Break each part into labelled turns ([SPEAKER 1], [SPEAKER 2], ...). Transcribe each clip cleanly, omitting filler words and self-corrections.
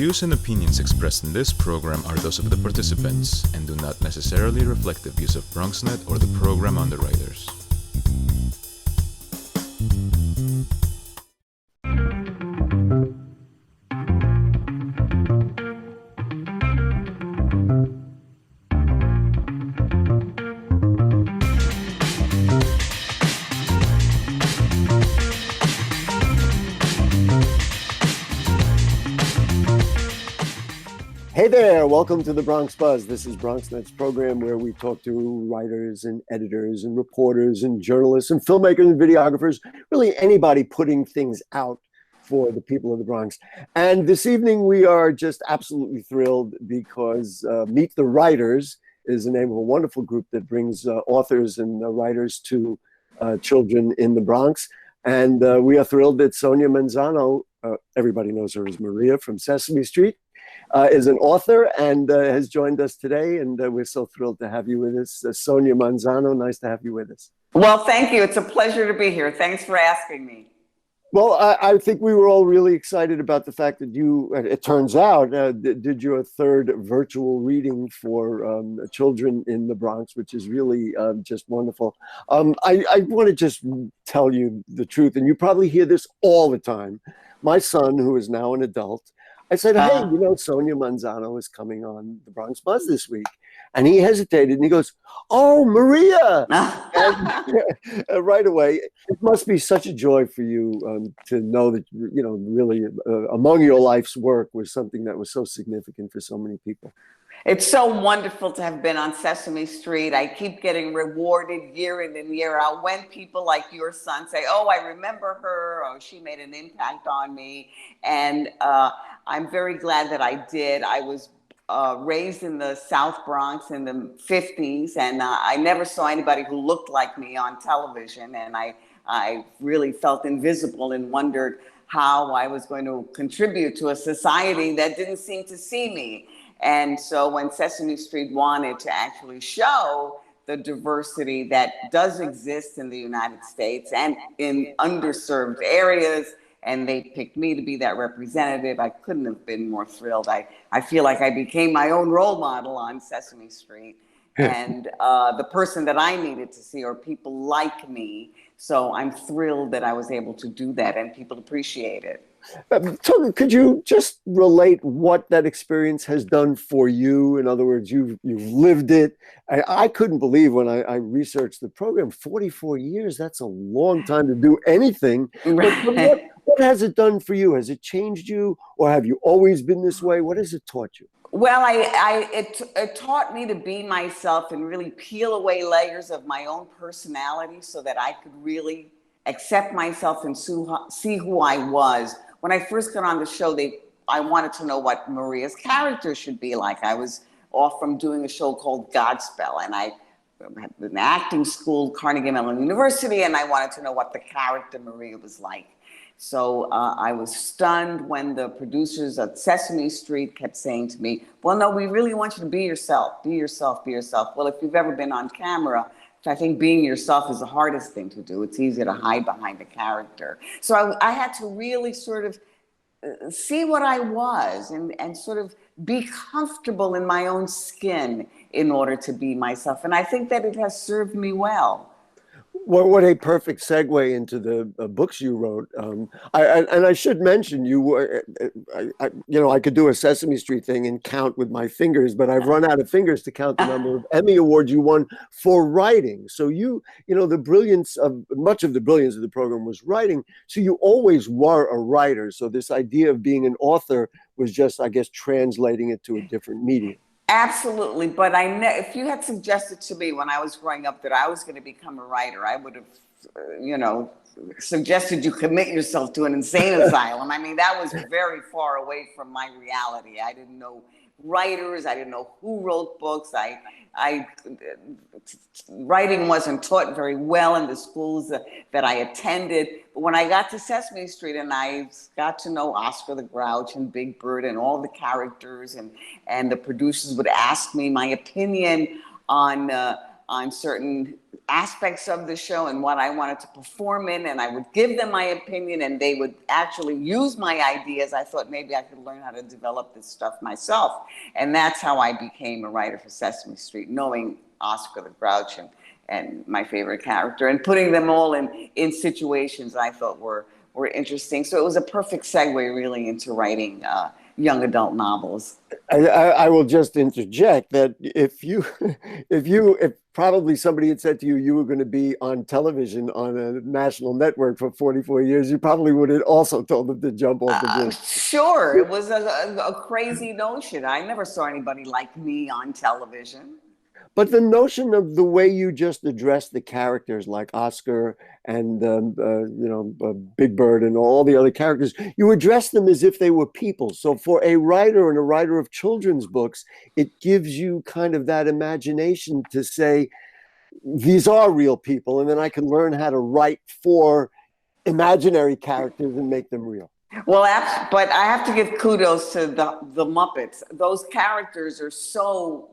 [SPEAKER 1] views and opinions expressed in this program are those of the participants and do not necessarily reflect the views of BronxNet or the program underwriters.
[SPEAKER 2] Hey there, welcome to the Bronx Buzz. This is BronxNet's program where we talk to writers and editors and reporters and journalists and filmmakers and videographers, really anybody putting things out for the people of the Bronx. And this evening we are just absolutely thrilled because Meet the Writers is the name of a wonderful group that brings authors and writers to children in the Bronx. And we are thrilled that Sonia Manzano, everybody knows her as Maria from Sesame Street, is an author and has joined us today, and we're so thrilled to have you with us. Sonia Manzano, nice to have you with us.
[SPEAKER 3] Well, thank you. It's a pleasure to be here. Thanks for asking me.
[SPEAKER 2] Well, I think we were all really excited about the fact that you, it turns out, did your third virtual reading for children in the Bronx, which is really just wonderful. I want to just tell you the truth, and you probably hear this all the time. My son, who is now an adult, I said, hey, you know, Sonia Manzano is coming on the Bronx Buzz this week. And he hesitated and he goes, oh, Maria. And, right away, it must be such a joy for you to know that, you know, really among your life's work was something that was so significant for so many people.
[SPEAKER 3] It's so wonderful to have been on Sesame Street. I keep getting rewarded year in and year out when people like your son say, oh, I remember her, or she made an impact on me. And I'm very glad that I did. I was raised in the South Bronx in the 50s, and I never saw anybody who looked like me on television. And I really felt invisible and wondered how I was going to contribute to a society that didn't seem to see me. And so when Sesame Street wanted to actually show the diversity that does exist in the United States and in underserved areas, and they picked me to be that representative, I couldn't have been more thrilled. I feel like I became my own role model on Sesame Street and the person that I needed to see, or people like me. So I'm thrilled that I was able to do that and people appreciate it.
[SPEAKER 2] Could you just relate what that experience has done for you? In other words, you've lived it. I couldn't believe when I researched the program, 44 years, that's a long time to do anything. But what has it done for you? Has it changed you, or have you always been this way? What has it taught you?
[SPEAKER 3] Well, it taught me to be myself and really peel away layers of my own personality so that I could really accept myself and see who I was. When I first got on the show, I wanted to know what Maria's character should be like. I was off from doing a show called Godspell, and I had been acting school, Carnegie Mellon University, and I wanted to know what the character Maria was like. So I was stunned when the producers at Sesame Street kept saying to me, well, no, we really want you to be yourself, be yourself, be yourself. Well, if you've ever been on camera, I think being yourself is the hardest thing to do. It's easier to hide behind a character. So I had to really sort of see what I was and sort of be comfortable in my own skin in order to be myself. And I think that it has served me well.
[SPEAKER 2] What a perfect segue into the books you wrote. I should mention you were, I could do a Sesame Street thing and count with my fingers, but I've run out of fingers to count the number of Emmy Awards you won for writing. So the brilliance of much of the brilliance of the program was writing. So you always were a writer. So this idea of being an author was just, I guess, translating it to a different medium.
[SPEAKER 3] Absolutely, but if you had suggested to me when I was growing up that I was going to become a writer, I would have, suggested you commit yourself to an insane asylum. I mean, that was very far away from my reality. I didn't know writers. I didn't know who wrote books. Writing wasn't taught very well in the schools that I attended. But when I got to Sesame Street and I got to know Oscar the Grouch and Big Bird and all the characters, and the producers would ask me my opinion on certain aspects of the show and what I wanted to perform in, and I would give them my opinion and they would actually use my ideas. I thought maybe I could learn how to develop this stuff myself. And that's how I became a writer for Sesame Street, knowing Oscar the Grouch and my favorite character, and putting them all in situations I thought were interesting. So it was a perfect segue really into writing young adult novels.
[SPEAKER 2] I will just interject that if probably somebody had said to you, you were going to be on television on a national network for 44 years, you probably would have also told them to jump off the bridge.
[SPEAKER 3] Sure, it was a crazy notion. I never saw anybody like me on television.
[SPEAKER 2] But the notion of the way you just address the characters like Oscar and Big Bird and all the other characters, you address them as if they were people. So for a writer and a writer of children's books, it gives you kind of that imagination to say, these are real people, and then I can learn how to write for imaginary characters and make them real.
[SPEAKER 3] Well, but I have to give kudos to the Muppets. Those characters are so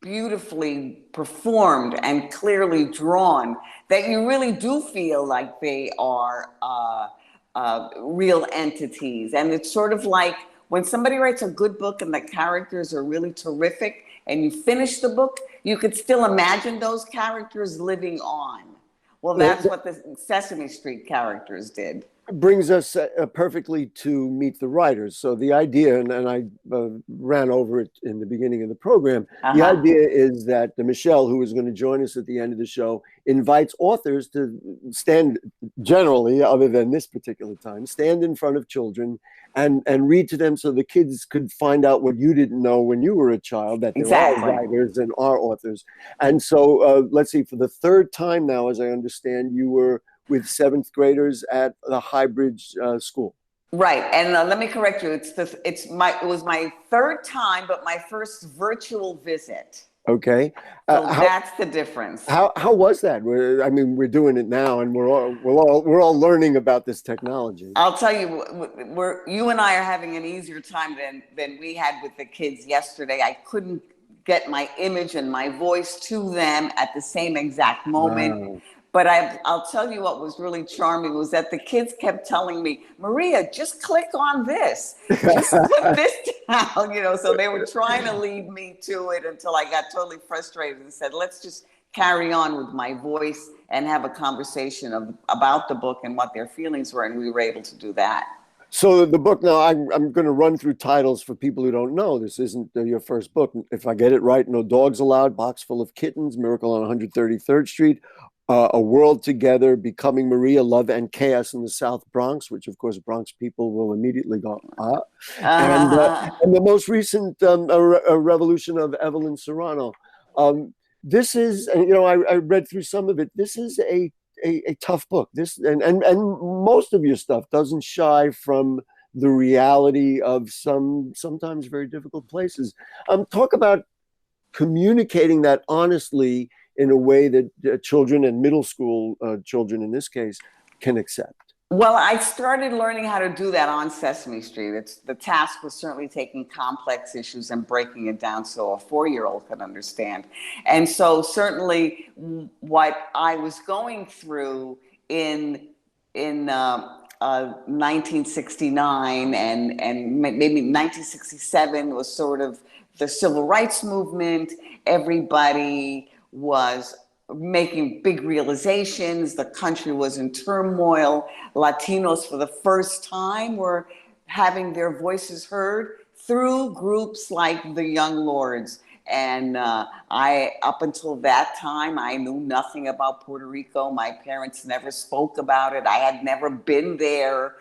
[SPEAKER 3] beautifully performed and clearly drawn that you really do feel like they are real entities. And it's sort of like when somebody writes a good book and the characters are really terrific and you finish the book, you could still imagine those characters living on. Well, that's what the Sesame Street characters did.
[SPEAKER 2] Brings us perfectly to Meet the Writers. So the idea, and I ran over it in the beginning of the program, the idea is that Michele, who is going to join us at the end of the show, invites authors to stand, generally, other than this particular time, stand in front of children and read to them so the kids could find out what you didn't know when you were a child, that there are writers and are authors. And so, let's see, for the third time now, as I understand, you were with seventh graders at the Highbridge School.
[SPEAKER 3] Right, and let me correct you. It was my third time, but my first virtual visit.
[SPEAKER 2] Okay,
[SPEAKER 3] so that's the difference.
[SPEAKER 2] How was that? I mean, we're doing it now, and we're all learning about this technology.
[SPEAKER 3] I'll tell you, you and I are having an easier time than we had with the kids yesterday. I couldn't get my image and my voice to them at the same exact moment. Wow. But I'll tell you what was really charming was that the kids kept telling me, Maria, just click on this. Just put this down, so they were trying to lead me to it until I got totally frustrated and said, let's just carry on with my voice and have a conversation about the book and what their feelings were. And we were able to do that.
[SPEAKER 2] So the book, now I'm going to run through titles for people who don't know. This isn't your first book. If I get it right, No Dogs Allowed, Box Full of Kittens, Miracle on 133rd Street, A World Together, Becoming Maria, Love and Chaos in the South Bronx, which of course Bronx people will immediately go, and the most recent, A Revolution of Evelyn Serrano. This is, I read through some of it. This is a tough book. This and most of your stuff doesn't shy from the reality of sometimes very difficult places. Talk about communicating that honestly in a way that children and middle school children in this case can accept.
[SPEAKER 3] Well, I started learning how to do that on Sesame Street. The task was certainly taking complex issues and breaking it down so a 4-year-old could understand. And so certainly what I was going through in 1969 and maybe 1967 was sort of the civil rights movement. Everybody was making big realizations. The country was in turmoil. Latinos for the first time were having their voices heard through groups like the Young Lords. And up until that time, I knew nothing about Puerto Rico. My parents never spoke about it. I had never been there.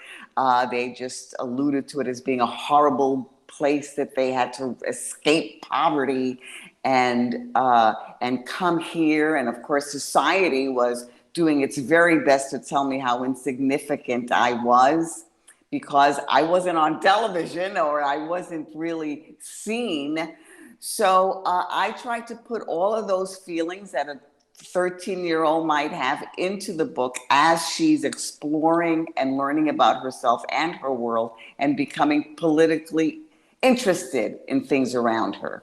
[SPEAKER 3] They just alluded to it as being a horrible place that they had to escape poverty and come here. And of course, society was doing its very best to tell me how insignificant I was because I wasn't on television or I wasn't really seen. So I tried to put all of those feelings that a 13-year-old might have into the book as she's exploring and learning about herself and her world and becoming politically interested in things around her.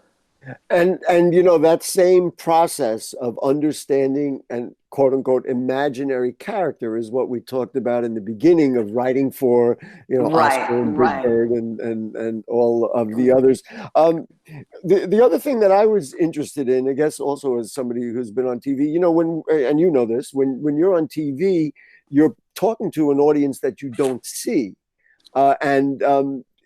[SPEAKER 2] And you know, that same process of understanding and quote unquote imaginary character is what we talked about in the beginning of writing for, you know,
[SPEAKER 3] Right,
[SPEAKER 2] Oscar and Big
[SPEAKER 3] right.
[SPEAKER 2] Bird and all of the others. Um, the other thing that I was interested in, I guess, also as somebody who's been on TV, you know, when and you know this, when you're on TV, you're talking to an audience that you don't see. And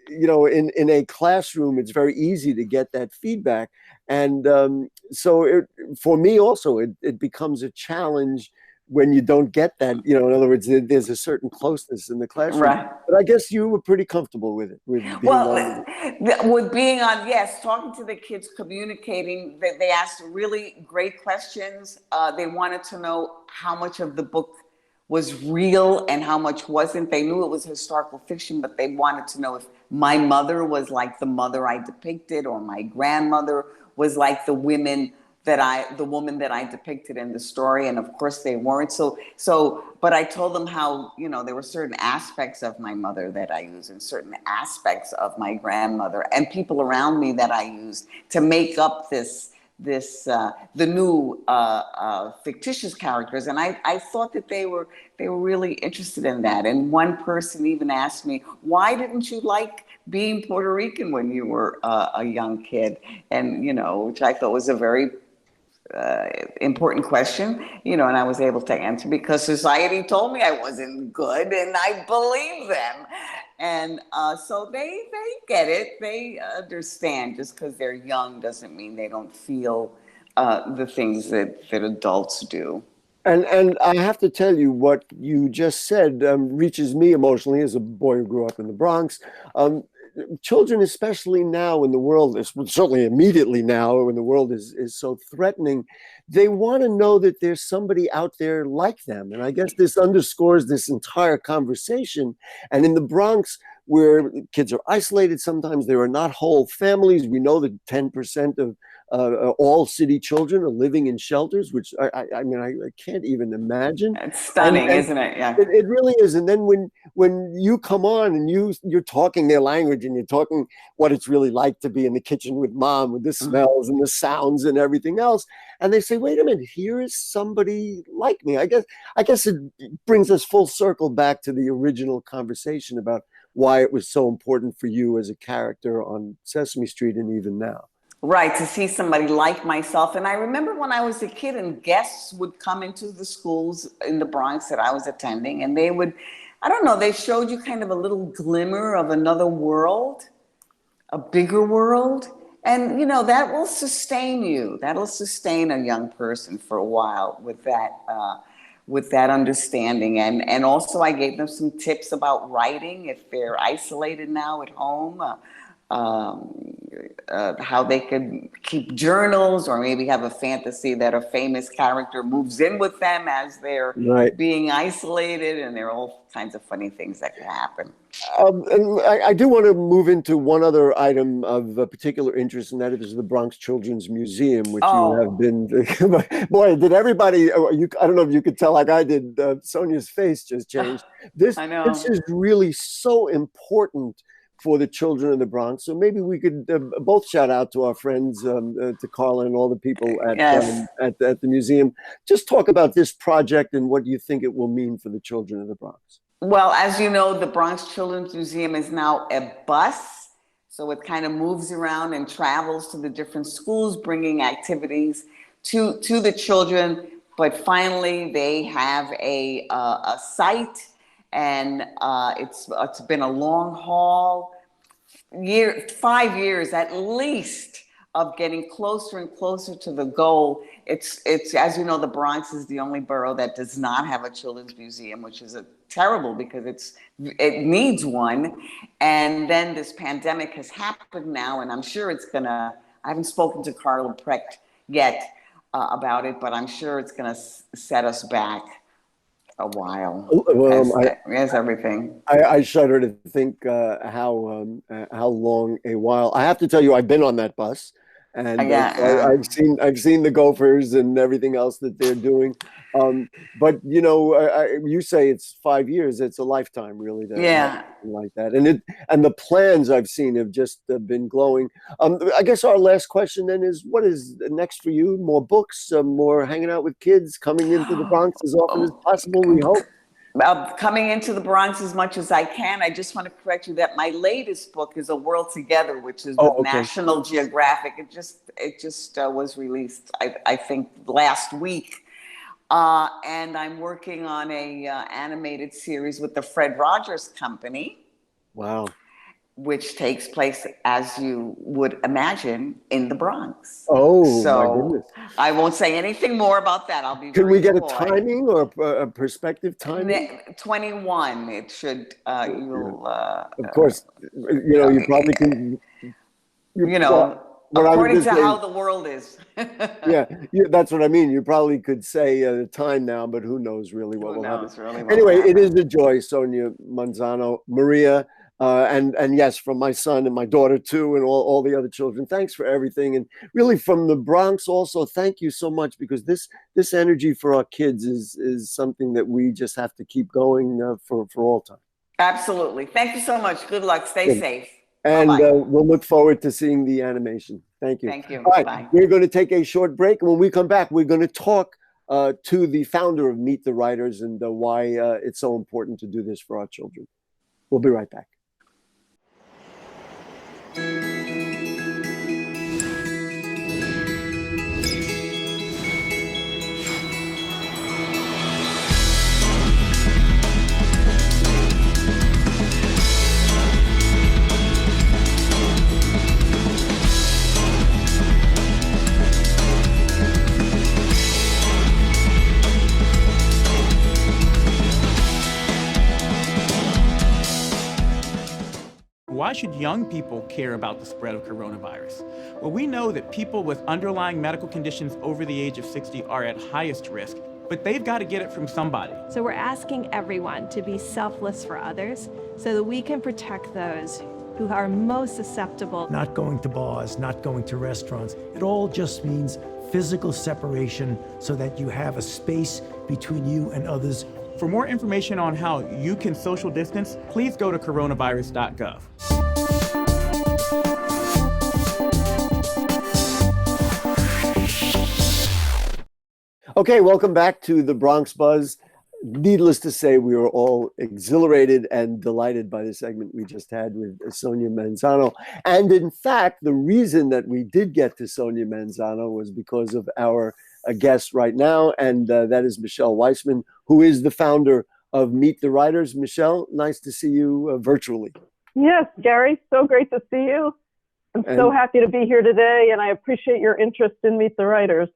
[SPEAKER 2] you know, in a classroom, it's very easy to get that feedback. And for me also, it becomes a challenge when you don't get that. You know, in other words, there's a certain closeness in the classroom.
[SPEAKER 3] Right.
[SPEAKER 2] But I guess you were pretty comfortable with it, with being
[SPEAKER 3] Well,
[SPEAKER 2] on.
[SPEAKER 3] with being on, yes, talking to the kids, communicating, they asked really great questions. They wanted to know how much of the book was real and how much wasn't. They knew it was historical fiction, but they wanted to know if my mother was like the mother I depicted, or my grandmother was like the woman that I depicted in the story. And of course they weren't. But I told them how, you know, there were certain aspects of my mother that I used and certain aspects of my grandmother and people around me that I used to make up the new fictitious characters. And I thought that they were really interested in that. And one person even asked me, why didn't you like being Puerto Rican when you were a young kid? And, you know, which I thought was a very important question, you know, and I was able to answer because society told me I wasn't good, and I believe them. And so they get it. They understand. Just because they're young doesn't mean they don't feel the things that adults do.
[SPEAKER 2] And I have to tell you, what you just said reaches me emotionally as a boy who grew up in the Bronx. Children, especially now when the world is, certainly immediately now when the world is so threatening, they want to know that there's somebody out there like them. And I guess this underscores this entire conversation. And in the Bronx, where kids are isolated, sometimes there are not whole families. We know that 10% of all city children are living in shelters, which I mean, I can't even imagine.
[SPEAKER 3] It's stunning,
[SPEAKER 2] And
[SPEAKER 3] isn't it? Yeah.
[SPEAKER 2] it really is. And then when you come on and you're talking their language and you're talking what it's really like to be in the kitchen with mom, with the smells and the sounds and everything else, and they say, wait a minute, here is somebody like me. I guess it brings us full circle back to the original conversation about why it was so important for you as a character on Sesame Street and even now.
[SPEAKER 3] Right, to see somebody like myself. And I remember when I was a kid and guests would come into the schools in the Bronx that I was attending, and they would, I don't know, they showed you kind of a little glimmer of another world, a bigger world. And, you know, that will sustain you. That'll sustain a young person for a while with that understanding. And also I gave them some tips about writing if they're isolated now at home. How they could keep journals, or maybe have a fantasy that a famous character moves in with them as they're
[SPEAKER 2] Right.
[SPEAKER 3] being isolated, and there are all kinds of funny things that can happen.
[SPEAKER 2] And I do want to move into one other item of particular interest, and that is the Bronx Children's Museum, which you have
[SPEAKER 3] Oh,
[SPEAKER 2] been. Boy, did everybody! I don't know if you could tell, like I did. Sonia's face just changed.
[SPEAKER 3] I
[SPEAKER 2] This
[SPEAKER 3] know.
[SPEAKER 2] is really so important for the children of the Bronx. So maybe we could both shout out to our friends, to Carla and all the people
[SPEAKER 3] Yes.
[SPEAKER 2] at the museum. Just talk about this project and what you think it will mean for the children of the Bronx.
[SPEAKER 3] Well, as you know, the Bronx Children's Museum is now a bus. So it kind of moves around and travels to the different schools, bringing activities to the children. But finally, they have a site, and it's been a long haul, 5 years at least, of getting closer and closer to the goal. It's as you know, the Bronx is the only borough that does not have a children's museum, which is terrible because it needs one. And then this pandemic has happened now, and I'm sure it's gonna. I haven't spoken to Carla Precht yet about it, but I'm sure it's gonna set us back a while,
[SPEAKER 2] Well,
[SPEAKER 3] as everything.
[SPEAKER 2] I shudder to think how long a while. I have to tell you, I've been on that bus, And
[SPEAKER 3] Yeah.
[SPEAKER 2] I've seen the Gophers and everything else that they're doing. But you know, you say it's 5 years; it's a lifetime, really, to have
[SPEAKER 3] Yeah.
[SPEAKER 2] something like that. And the plans I've seen have just been glowing. I guess our last question then is, what is next for you? More books, more hanging out with kids, coming into the Bronx as often as possible. We hope.
[SPEAKER 3] Coming into the Bronx as much as I can. I just want to correct you that my latest book is A World Together, which is
[SPEAKER 2] Oh,
[SPEAKER 3] with
[SPEAKER 2] okay.
[SPEAKER 3] National Geographic. It just was released, I think, last week. And I'm working on a animated series with the Fred Rogers Company,
[SPEAKER 2] Wow.
[SPEAKER 3] which takes place, as you would imagine, in the Bronx.
[SPEAKER 2] Oh my
[SPEAKER 3] So
[SPEAKER 2] goodness.
[SPEAKER 3] I won't say anything more about that. I'll be
[SPEAKER 2] Can
[SPEAKER 3] very
[SPEAKER 2] we get a
[SPEAKER 3] coy.
[SPEAKER 2] timing or a perspective timing?
[SPEAKER 3] 21, it should, you'll,
[SPEAKER 2] Of course, you know, you probably can.
[SPEAKER 3] you
[SPEAKER 2] Well,
[SPEAKER 3] know,
[SPEAKER 2] what I was
[SPEAKER 3] according
[SPEAKER 2] just
[SPEAKER 3] to how
[SPEAKER 2] saying,
[SPEAKER 3] the world is.
[SPEAKER 2] yeah, that's what I mean. You probably could say the time now, but who knows really what
[SPEAKER 3] Who
[SPEAKER 2] will happen.
[SPEAKER 3] knows really what will
[SPEAKER 2] Anyway, it is
[SPEAKER 3] happen.
[SPEAKER 2] a joy, Sonia Manzano, Maria, and yes, from my son and my daughter too, and all the other children. Thanks for everything, and really from the Bronx also. Thank you so much, because this energy for our kids is something that we just have to keep going for all time.
[SPEAKER 3] Absolutely. Thank you so much. Good luck. Stay
[SPEAKER 2] Good.
[SPEAKER 3] safe.
[SPEAKER 2] And
[SPEAKER 3] Bye-bye.
[SPEAKER 2] we'll look forward to seeing the animation. Thank you.
[SPEAKER 3] Thank you.
[SPEAKER 2] All right,
[SPEAKER 3] Bye.
[SPEAKER 2] we're going to take a short break. And when we come back, we're going to talk to the founder of Meet the Writers and why it's so important to do this for our children. We'll be right back.
[SPEAKER 4] Why should young people care about the spread of coronavirus? Well, we know that people with underlying medical conditions over the age of 60 are at highest risk, but they've got to get it from somebody.
[SPEAKER 5] So we're asking everyone to be selfless for others so that we can protect those who are most susceptible.
[SPEAKER 6] Not going to bars, not going to restaurants. It all just means physical separation so that you have a space between you and others.
[SPEAKER 4] For more information on how you can social distance, please go to coronavirus.gov.
[SPEAKER 2] Okay, welcome back to the Bronx Buzz. Needless to say, we were all exhilarated and delighted by the segment we just had with Sonia Manzano. And in fact, the reason that we did get to Sonia Manzano was because of our guest right now, and that is Michele Weisman, who is the founder of Meet the Writers. Michele, nice to see you virtually.
[SPEAKER 7] Yes, Gary, so great to see you. I'm so happy to be here today, and I appreciate your interest in Meet the Writers.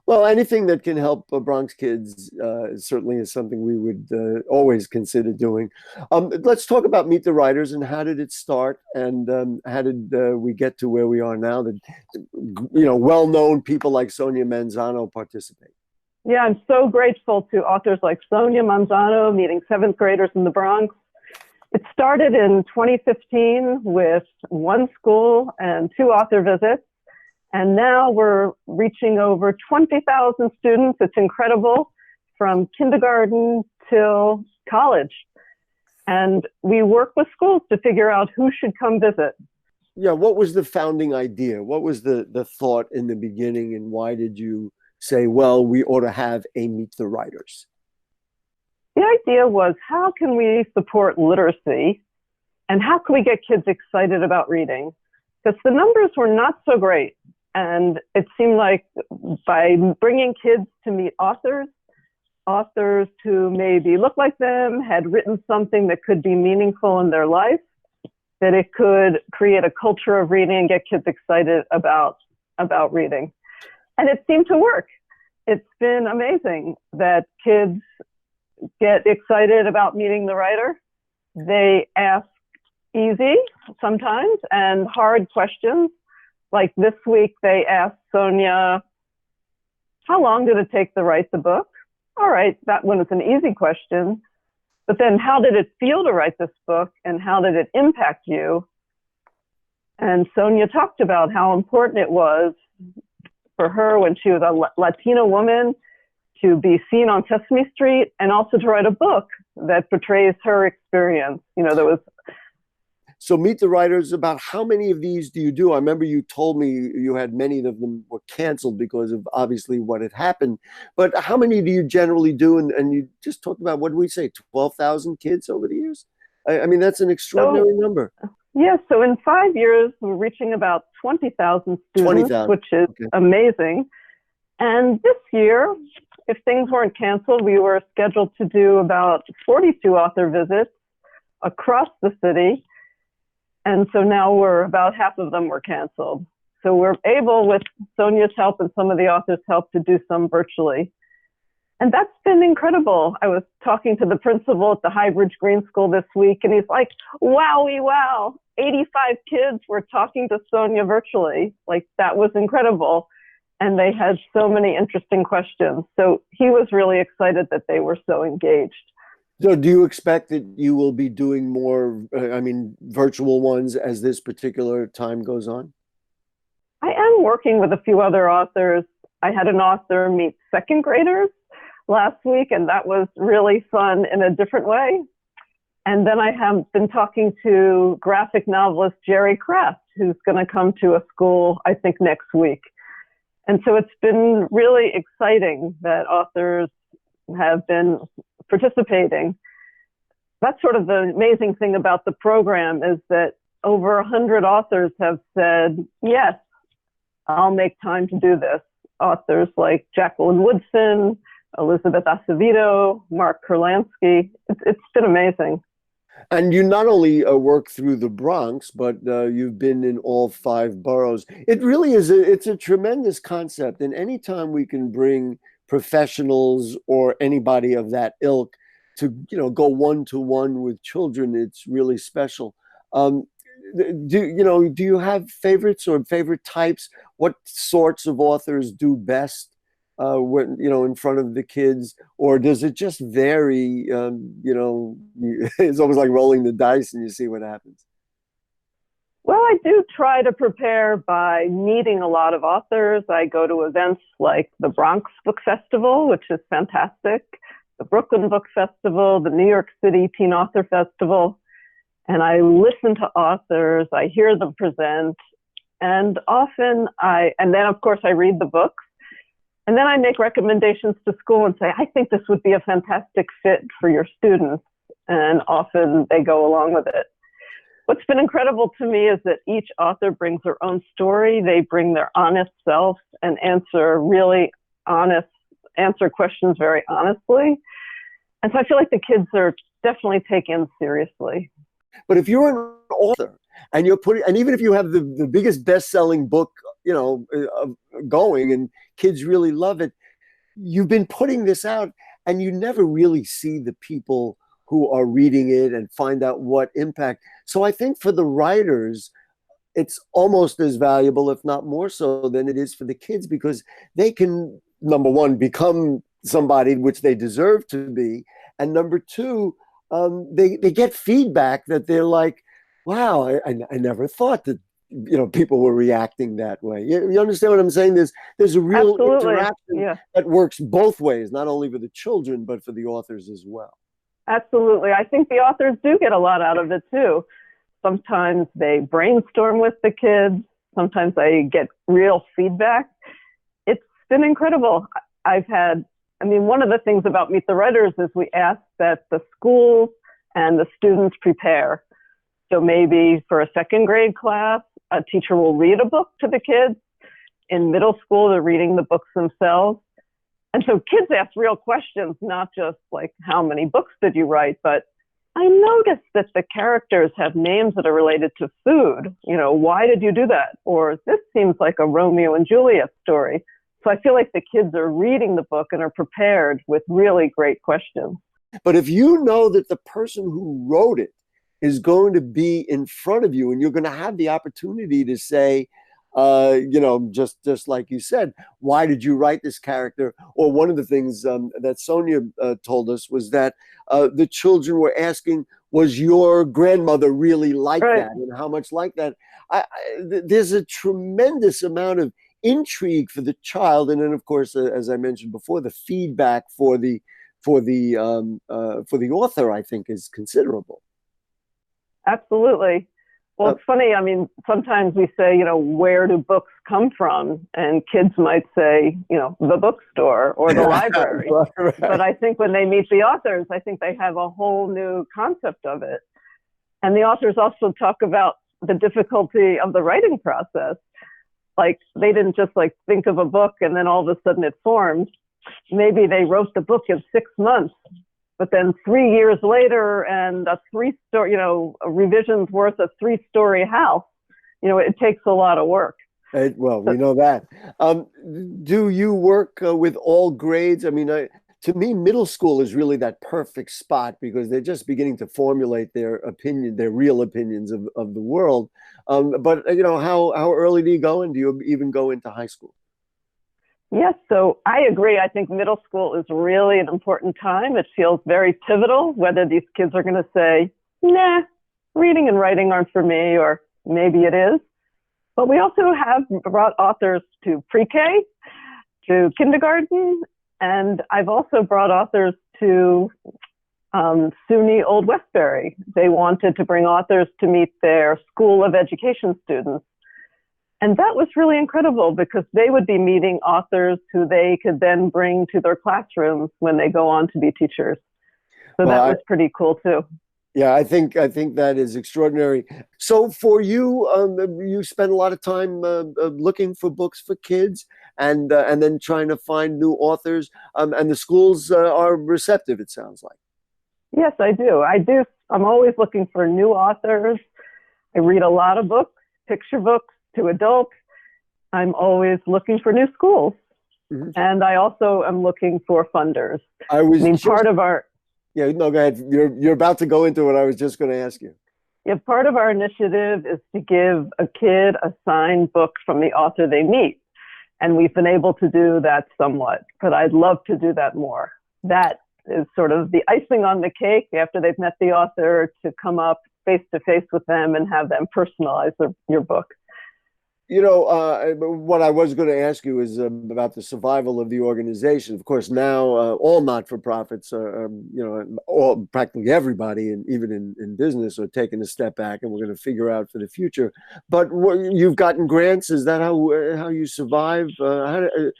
[SPEAKER 2] Well, anything that can help Bronx kids certainly is something we would always consider doing. Let's talk about Meet the Writers and how did it start, and how did we get to where we are now that, you know, well-known people like Sonia Manzano participate.
[SPEAKER 7] Yeah, I'm so grateful to authors like Sonia Manzano meeting seventh graders in the Bronx. It started in 2015 with one school and 2 author visits. And now we're reaching over 20,000 students. It's incredible, from kindergarten till college. And we work with schools to figure out who should come visit.
[SPEAKER 2] Yeah, what was the founding idea? What was the thought in the beginning, and why did you say, well, we ought to have a Meet the Writers?
[SPEAKER 7] The idea was, how can we support literacy, and how can we get kids excited about reading? Because the numbers were not so great. And it seemed like by bringing kids to meet authors who maybe look like them, had written something that could be meaningful in their life, that it could create a culture of reading and get kids excited about reading. And it seemed to work. It's been amazing that kids get excited about meeting the writer. They ask easy sometimes and hard questions. Like this week, they asked Sonia, how long did it take to write the book? All right, that one is an easy question. But then how did it feel to write this book, and how did it impact you? And Sonia talked about how important it was for her when she was a Latina woman to be seen on Sesame Street and also to write a book that portrays her experience. You know, there was.
[SPEAKER 2] So Meet the Writers, about how many of these do you do? I remember you told me you had many of them were canceled because of obviously what had happened. But how many do you generally do? And you just talked about, what did we say, 12,000 kids over the years? I mean, that's an extraordinary number.
[SPEAKER 7] Yeah, so in 5 years, we're reaching about 20,000 students,
[SPEAKER 2] 20,000.
[SPEAKER 7] which is amazing. And this year, if things weren't canceled, we were scheduled to do about 42 author visits across the city. And so now about half of them were canceled. So we're able, with Sonia's help and some of the authors' help, to do some virtually. And that's been incredible. I was talking to the principal at the Highbridge Green School this week, and he's like, wowie, wow, 85 kids were talking to Sonia virtually. Like, that was incredible. And they had so many interesting questions. So he was really excited that they were so engaged.
[SPEAKER 2] So do you expect that you will be doing more, virtual ones as this particular time goes on?
[SPEAKER 7] I am working with a few other authors. I had an author meet second graders last week, and that was really fun in a different way. And then I have been talking to graphic novelist Jerry Kraft, who's going to come to a school, I think, next week. And so it's been really exciting that authors have been participating. That's sort of the amazing thing about the program, is that over 100 authors have said, yes, I'll make time to do this. Authors like Jacqueline Woodson, Elizabeth Acevedo, Mark Kurlansky. It's been amazing.
[SPEAKER 2] And you not only work through the Bronx, but you've been in all 5 boroughs. It really is, it's a tremendous concept. And anytime we can bring professionals or anybody of that ilk to, go one-to-one with children, it's really special. Do you have favorites or favorite types? What sorts of authors do best when, in front of the kids? Or does it just vary? It's almost like rolling the dice and you see what happens.
[SPEAKER 7] Well, I do try to prepare by meeting a lot of authors. I go to events like the Bronx Book Festival, which is fantastic, the Brooklyn Book Festival, the New York City Teen Author Festival. And I listen to authors, I hear them present, and and then of course I read the books. And then I make recommendations to school and say, I think this would be a fantastic fit for your students. And often they go along with it. What's been incredible to me is that each author brings their own story. They bring their honest self and answer questions very honestly. And so I feel like the kids are definitely taken seriously.
[SPEAKER 2] But if you're an author and and even if you have the biggest best-selling book, going and kids really love it, you've been putting this out and you never really see the people who are reading it and find out what impact. So I think for the writers, it's almost as valuable, if not more so, than it is for the kids, because they can, number one, become somebody which they deserve to be. And number two, they get feedback that they're like, wow, I never thought that, people were reacting that way. You understand what I'm saying? There's a real interaction that works both ways, not only for the children, but for the authors as well.
[SPEAKER 7] Absolutely. I think the authors do get a lot out of it too. Sometimes they brainstorm with the kids. Sometimes they get real feedback. It's been incredible. One of the things about Meet the Writers is we ask that the schools and the students prepare. So maybe for a second grade class, a teacher will read a book to the kids. In middle school, they're reading the books themselves. And so kids ask real questions, not just like, how many books did you write? But I noticed that the characters have names that are related to food. Why did you do that? Or this seems like a Romeo and Juliet story. So I feel like the kids are reading the book and are prepared with really great questions.
[SPEAKER 2] But if you know that the person who wrote it is going to be in front of you and you're going to have the opportunity to say, just like you said, why did you write this character? Or one of the things that Sonia told us was that the children were asking, was your grandmother really like that? And how much like that? there's a tremendous amount of intrigue for the child, and then of course, as I mentioned before, the feedback for the author, I think, is considerable.
[SPEAKER 7] Absolutely. Well, it's funny. I mean, sometimes we say, where do books come from? And kids might say, the bookstore or the library.
[SPEAKER 2] Right.
[SPEAKER 7] But I think when they meet the authors, I think they have a whole new concept of it. And the authors also talk about the difficulty of the writing process. Like, they didn't just think of a book and then all of a sudden it formed. Maybe they wrote the book in 6 months, but then 3 years later and a revisions worth a 3-story house, it takes a lot of work.
[SPEAKER 2] Well, we know that. Do you work with all grades? I mean, to me, middle school is really that perfect spot because they're just beginning to formulate their real opinions of the world. But how early do you go, and do you even go into high school?
[SPEAKER 7] Yes, so I agree. I think middle school is really an important time. It feels very pivotal, whether these kids are going to say, nah, reading and writing aren't for me, or maybe it is. But we also have brought authors to pre-K, to kindergarten, and I've also brought authors to SUNY Old Westbury. They wanted to bring authors to meet their School of Education students. And that was really incredible because they would be meeting authors who they could then bring to their classrooms when they go on to be teachers. So that was pretty cool too.
[SPEAKER 2] Yeah, I think that is extraordinary. So for you, you spend a lot of time looking for books for kids and then trying to find new authors. And the schools are receptive, it sounds like.
[SPEAKER 7] Yes, I do. I'm always looking for new authors. I read a lot of books, picture books to adults. I'm always looking for new schools. Mm-hmm. And I also am looking for funders. Part of our...
[SPEAKER 2] Yeah, no, go ahead. You're about to go into what I was just going to ask you.
[SPEAKER 7] Yeah, part of our initiative is to give a kid a signed book from the author they meet. And we've been able to do that somewhat, but I'd love to do that more. That is sort of the icing on the cake after they've met the author, to come up face to face with them and have them personalize your book.
[SPEAKER 2] What I was going to ask you is about the survival of the organization. Of course, now all not-for-profits, practically everybody, and even in business, are taking a step back, and we're going to figure out for the future. But you've gotten grants. Is that how you survive? The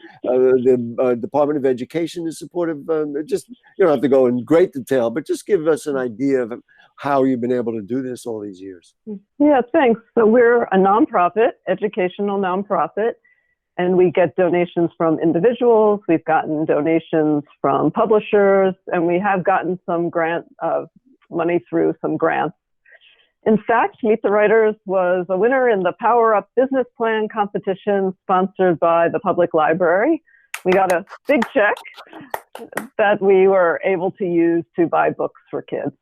[SPEAKER 2] Department of Education is supportive. Just, you don't have to go in great detail, but just give us an idea of how you've been able to do this all these years.
[SPEAKER 7] Yeah, thanks. So we're a nonprofit, educational nonprofit, and we get donations from individuals. We've gotten donations from publishers, and we have gotten some money through some grants. In fact, Meet the Writers was a winner in the Power Up Business Plan competition sponsored by the public library. We got a big check that we were able to use to buy books for kids.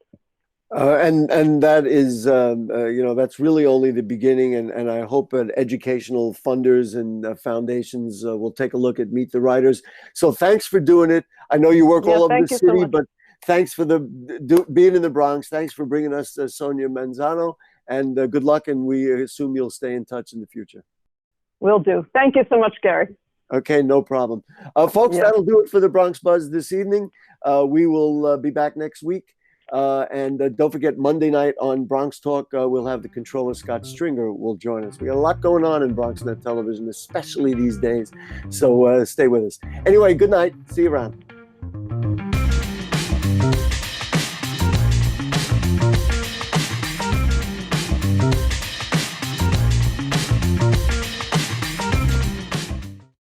[SPEAKER 2] And that is, that's really only the beginning. And I hope that educational funders and foundations will take a look at Meet the Writers. So thanks for doing it. I know you work all over the city, but thanks for being in the Bronx. Thanks for bringing us Sonia Manzano, and good luck. And we assume you'll stay in touch in the future. Will do. Thank you so much, Gary. Okay, no problem. Folks, that'll do it for the Bronx Buzz this evening. We will be back next week. And don't forget, Monday night on Bronx Talk, we'll have the controller Scott Stringer will join us. We got a lot going on in BronxNet Television, especially these days. So stay with us. Anyway, good night. See you around.